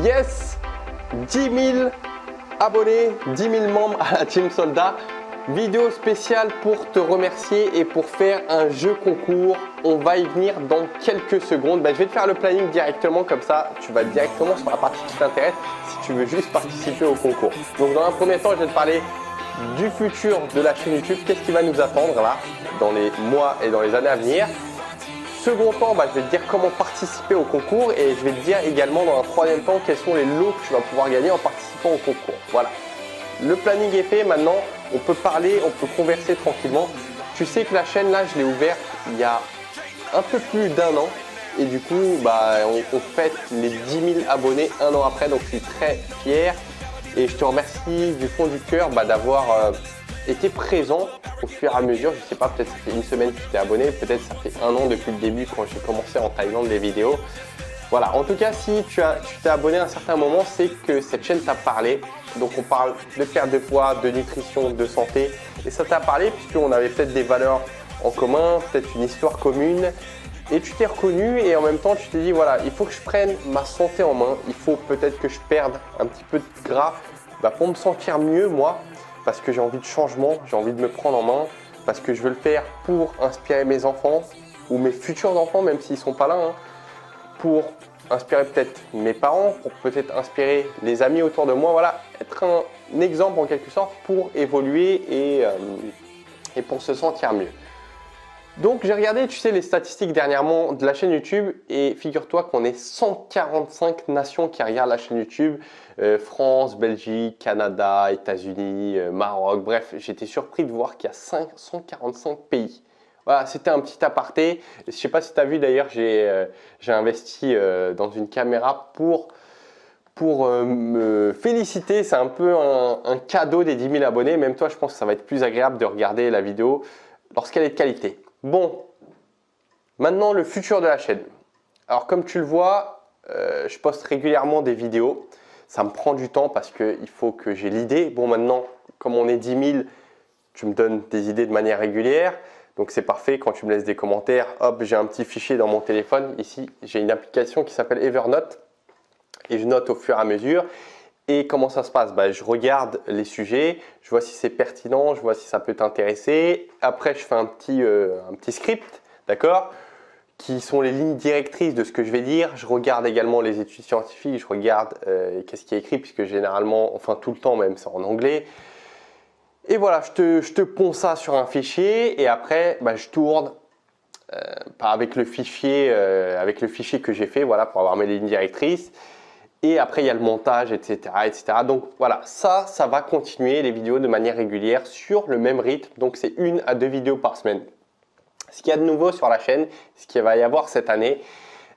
Yes, 10 000 abonnés, 10 000 membres à la Team Soldat. Vidéo spéciale pour te remercier et pour faire un jeu concours. On va y venir dans quelques secondes. Je vais te faire le planning directement, comme ça tu vas directement sur la partie qui t'intéresse si tu veux juste participer au concours. Donc dans un premier temps, je vais te parler du futur de la chaîne YouTube. Qu'est-ce qui va nous attendre là dans les mois et dans les années à venir. Second temps, je vais te dire comment participer au concours et je vais te dire également dans un troisième temps quels sont les lots que tu vas pouvoir gagner en participant au concours. Voilà. Le planning est fait, maintenant on peut parler, on peut converser tranquillement. Tu sais que la chaîne là, je l'ai ouverte il y a un peu plus d'1 an et du coup on fête les 10 000 abonnés 1 an après, donc je suis très fier et je te remercie du fond du cœur d'avoir été présent au fur et à mesure. Je sais pas, peut-être ça fait une semaine que tu t'es abonné, peut-être ça fait 1 an depuis le début quand j'ai commencé en Thaïlande les vidéos. Voilà, en tout cas, si tu t'es abonné à un certain moment, c'est que cette chaîne t'a parlé. Donc on parle de perte de poids, de nutrition, de santé. Et ça t'a parlé puisqu'on avait peut-être des valeurs en commun, peut-être une histoire commune. Et tu t'es reconnu et en même temps tu t'es dit voilà, il faut que je prenne ma santé en main. Il faut peut-être que je perde un petit peu de gras pour me sentir mieux moi. Parce que j'ai envie de changement, j'ai envie de me prendre en main. Parce que je veux le faire pour inspirer mes enfants ou mes futurs enfants, même s'ils ne sont pas là. Pour inspirer peut-être mes parents, pour peut-être inspirer les amis autour de moi. Voilà, être un exemple en quelque sorte pour évoluer et pour se sentir mieux. Donc j'ai regardé, tu sais, les statistiques dernièrement de la chaîne YouTube et figure-toi qu'on est 145 nations qui regardent la chaîne YouTube. France, Belgique, Canada, États-Unis, Maroc, bref, j'étais surpris de voir qu'il y a 145 pays. Voilà, c'était un petit aparté. Je ne sais pas si tu as vu d'ailleurs, j'ai investi dans une caméra pour me féliciter. C'est un peu un cadeau des 10 000 abonnés. Même toi, je pense que ça va être plus agréable de regarder la vidéo lorsqu'elle est de qualité. Bon, maintenant le futur de la chaîne. Alors comme tu le vois, je poste régulièrement des vidéos. Ça me prend du temps parce qu'il faut que j'ai l'idée. Bon, maintenant, comme on est 10 000, tu me donnes des idées de manière régulière. Donc c'est parfait, quand tu me laisses des commentaires, hop, j'ai un petit fichier dans mon téléphone. Ici, j'ai une application qui s'appelle Evernote et je note au fur et à mesure. Et comment ça se passe? Je regarde les sujets, je vois si c'est pertinent, je vois si ça peut t'intéresser. Après, je fais un petit script, d'accord, qui sont les lignes directrices de ce que je vais dire. Je regarde également les études scientifiques, je regarde qu'est-ce qui est écrit, puisque généralement, enfin tout le temps même, c'est en anglais. Et voilà, je te ponds ça sur un fichier et après, je tourne avec le fichier que j'ai fait, voilà, pour avoir mes lignes directrices. Et après, il y a le montage, etc., etc. Donc voilà, ça va continuer les vidéos de manière régulière sur le même rythme. Donc c'est 1 à 2 vidéos par semaine. Ce qu'il y a de nouveau sur la chaîne, ce qu'il va y avoir cette année,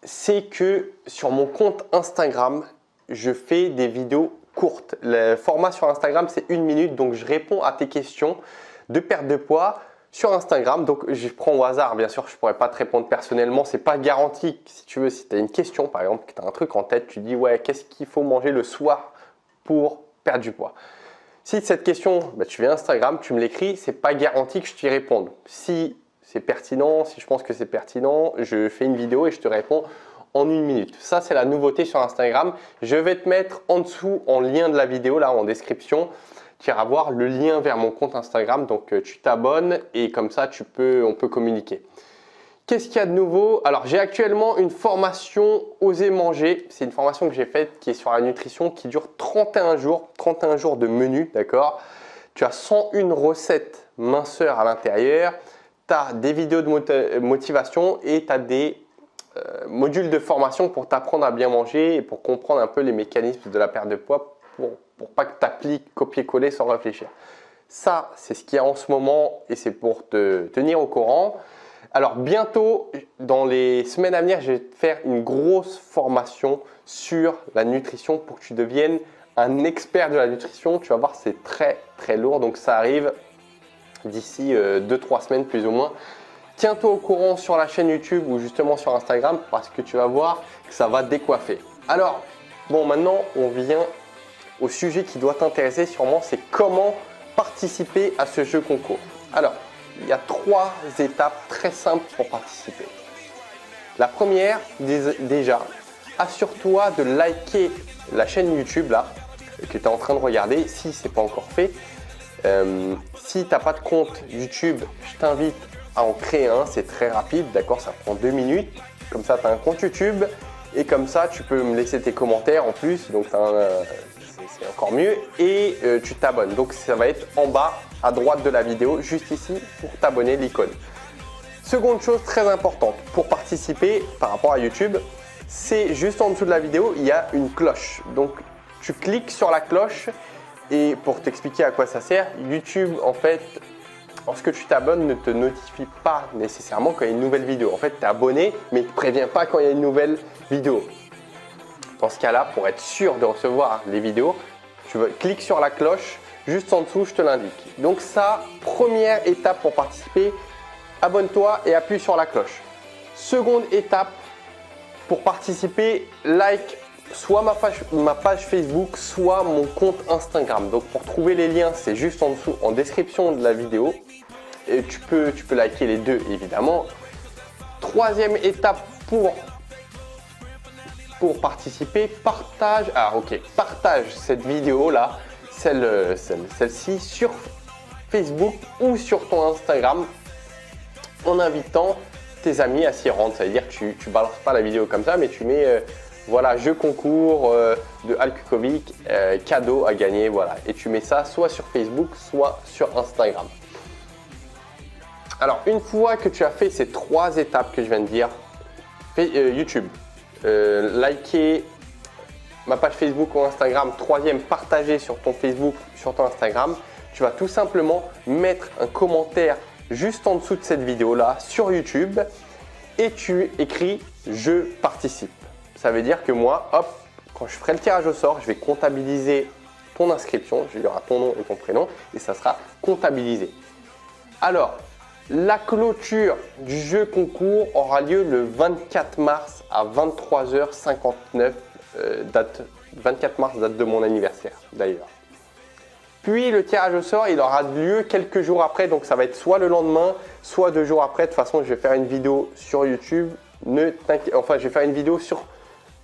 c'est que sur mon compte Instagram, je fais des vidéos courtes. Le format sur Instagram, c'est 1 minute. Donc, je réponds à tes questions de perte de poids sur Instagram. Donc, je prends au hasard. Bien sûr, je ne pourrais pas te répondre personnellement. Ce n'est pas garanti. Si tu veux, si tu as une question, par exemple, que tu as un truc en tête, tu dis « Ouais, qu'est-ce qu'il faut manger le soir pour perdre du poids ?» Si cette question, tu viens Instagram, tu me l'écris, ce n'est pas garanti que je t'y réponde. Si c'est pertinent, si je pense que c'est pertinent, je fais une vidéo et je te réponds en 1 minute. Ça, c'est la nouveauté sur Instagram. Je vais te mettre en dessous, en lien de la vidéo, là, en description, tu iras voir le lien vers mon compte Instagram. Donc, tu t'abonnes et comme ça, on peut communiquer. Qu'est-ce qu'il y a de nouveau? Alors, j'ai actuellement une formation Oser manger. C'est une formation que j'ai faite qui est sur la nutrition, qui dure 31 jours. 31 jours de menu, d'accord? Tu as 101 recettes minceurs à l'intérieur. Tu as des vidéos de motivation et tu as des modules de formation pour t'apprendre à bien manger et pour comprendre un peu les mécanismes de la perte de poids pour pas que tu appliques copier-coller sans réfléchir. Ça, c'est ce qu'il y a en ce moment et c'est pour te tenir au courant. Alors bientôt, dans les semaines à venir, je vais te faire une grosse formation sur la nutrition pour que tu deviennes un expert de la nutrition. Tu vas voir, c'est très très lourd, donc ça arrive d'ici 2-3 semaines plus ou moins. Tiens-toi au courant sur la chaîne YouTube ou justement sur Instagram parce que tu vas voir que ça va décoiffer. Alors, bon, maintenant, on vient au sujet qui doit t'intéresser sûrement, c'est comment participer à ce jeu concours. Alors, il y a 3 étapes très simples pour participer. La première, déjà, assure-toi de liker la chaîne YouTube là que tu es en train de regarder si ce n'est pas encore fait. Si tu n'as pas de compte YouTube, je t'invite à en créer un, c'est très rapide, d'accord, ça prend 2 minutes. Comme ça, tu as un compte YouTube et comme ça, tu peux me laisser tes commentaires en plus, donc c'est encore mieux et tu t'abonnes. Donc ça va être en bas à droite de la vidéo, juste ici pour t'abonner, l'icône. Seconde chose très importante pour participer par rapport à YouTube, c'est juste en dessous de la vidéo, il y a une cloche. Donc tu cliques sur la cloche et pour t'expliquer à quoi ça sert, YouTube en fait, lorsque tu t'abonnes, ne te notifie pas nécessairement quand il y a une nouvelle vidéo. En fait, tu es abonné, mais il ne te prévient pas quand il y a une nouvelle vidéo. Dans ce cas-là, pour être sûr de recevoir les vidéos, clique sur la cloche juste en dessous, je te l'indique. Donc ça, première étape pour participer, abonne-toi et appuie sur la cloche. Seconde étape, pour participer, like soit ma page Facebook, soit mon compte Instagram. Donc pour trouver les liens, c'est juste en dessous en description de la vidéo. Et tu peux liker les deux évidemment. Troisième étape pour participer, partage cette vidéo là, celle-ci sur Facebook ou sur ton Instagram en invitant tes amis à s'y rendre. Ça veut dire que tu balances pas la vidéo comme ça, mais tu mets voilà, jeu concours de Alcucovic, cadeau à gagner, voilà. Et tu mets ça soit sur Facebook, soit sur Instagram. Alors, une fois que tu as fait ces 3 étapes que je viens de dire, YouTube, liker ma page Facebook ou Instagram, troisième, partager sur ton Facebook, sur ton Instagram, tu vas tout simplement mettre un commentaire juste en dessous de cette vidéo là sur YouTube et tu écris « Je participe ». Ça veut dire que moi, hop, quand je ferai le tirage au sort, je vais comptabiliser ton inscription, il y aura ton nom et ton prénom et ça sera comptabilisé. Alors, la clôture du jeu concours aura lieu le 24 mars à 23h59, 24 mars, date de mon anniversaire d'ailleurs. Puis le tirage au sort, il aura lieu quelques jours après, donc ça va être soit le lendemain, soit 2 jours après. De toute façon, je vais faire une vidéo sur YouTube, enfin je vais faire une vidéo sur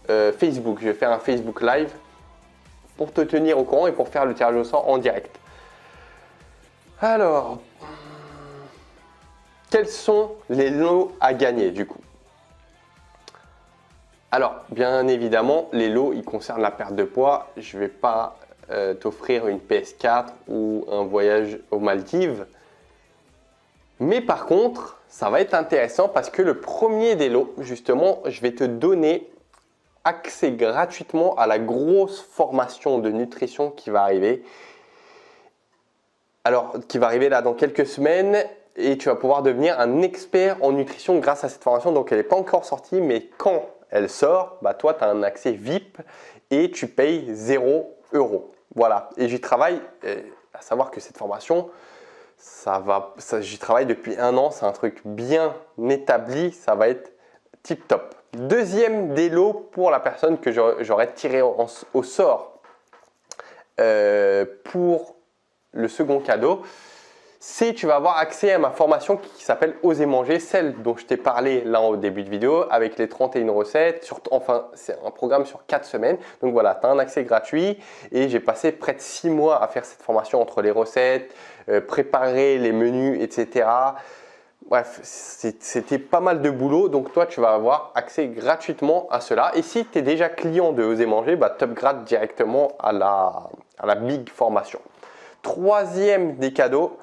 Facebook, je vais faire un Facebook Live pour te tenir au courant et pour faire le tirage au sort en direct. Alors, quels sont les lots à gagner du coup? Alors, bien évidemment, les lots, ils concernent la perte de poids. Je ne vais pas t'offrir une PS4 ou un voyage aux Maldives. Mais par contre, ça va être intéressant parce que le premier des lots, justement, je vais te donner accès gratuitement à la grosse formation de nutrition qui va arriver. Alors, qui va arriver là dans quelques semaines et tu vas pouvoir devenir un expert en nutrition grâce à cette formation. Donc, elle n'est pas encore sortie, mais quand elle sort, bah, toi, tu as un accès VIP et tu payes 0 €. Voilà, et j'y travaille, à savoir que cette formation, j'y travaille depuis 1 an, c'est un truc bien établi, ça va être tip top. Deuxième des lots pour la personne que j'aurais tiré au sort pour le second cadeau, c'est tu vas avoir accès à ma formation qui s'appelle Oser manger, celle dont je t'ai parlé là au début de vidéo avec les 31 recettes. Enfin, c'est un programme sur 4 semaines. Donc voilà, tu as un accès gratuit et j'ai passé près de 6 mois à faire cette formation entre les recettes, préparer les menus, etc. Bref, c'était pas mal de boulot. Donc toi, tu vas avoir accès gratuitement à cela. Et si tu es déjà client de Oser manger, bah, tu upgrades directement à la big formation. Troisième des cadeaux.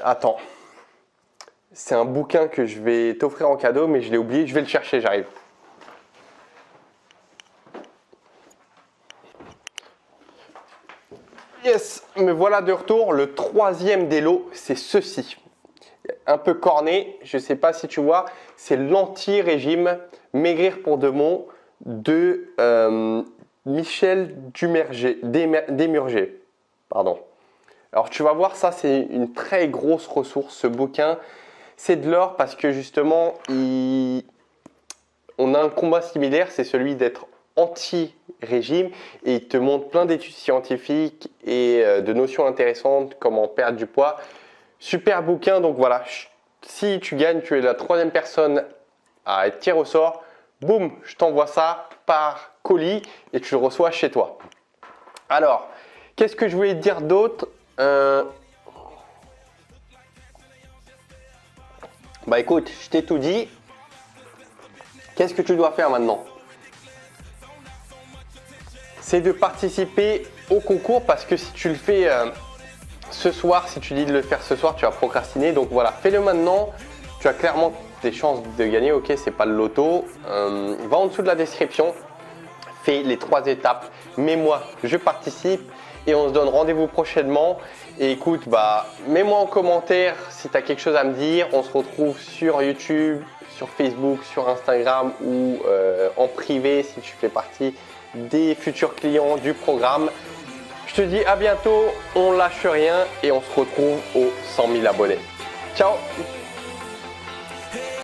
Attends, c'est un bouquin que je vais t'offrir en cadeau, mais je l'ai oublié, je vais le chercher, j'arrive. Yes, me voilà de retour. Le troisième des lots, c'est ceci. Un peu corné, je ne sais pas si tu vois, c'est l'anti-régime Maigrir pour de bon de Michel Desmurger. Pardon. Alors tu vas voir, ça c'est une très grosse ressource, ce bouquin. C'est de l'or parce que justement, on a un combat similaire, c'est celui d'être anti-régime et il te montre plein d'études scientifiques et de notions intéressantes, comment perdre du poids. Super bouquin, donc voilà, si tu gagnes, tu es la 3e personne à être tiré au sort. boum, je t'envoie ça par colis et tu le reçois chez toi. Alors, qu'est-ce que je voulais te dire d'autre? Bah écoute, je t'ai tout dit. Qu'est-ce que tu dois faire maintenant? C'est de participer au concours parce que si tu le fais ce soir, si tu dis de le faire ce soir, tu vas procrastiner. Donc voilà, fais-le maintenant. Tu as clairement des chances de gagner. Ok, c'est pas le loto. Va en dessous de la description. Fais les 3 étapes. Mets-moi, je participe et on se donne rendez-vous prochainement. Et écoute, mets-moi en commentaire si tu as quelque chose à me dire. On se retrouve sur YouTube, sur Facebook, sur Instagram ou en privé si tu fais partie des futurs clients du programme. Je te dis à bientôt, on lâche rien et on se retrouve aux 100 000 abonnés. Ciao!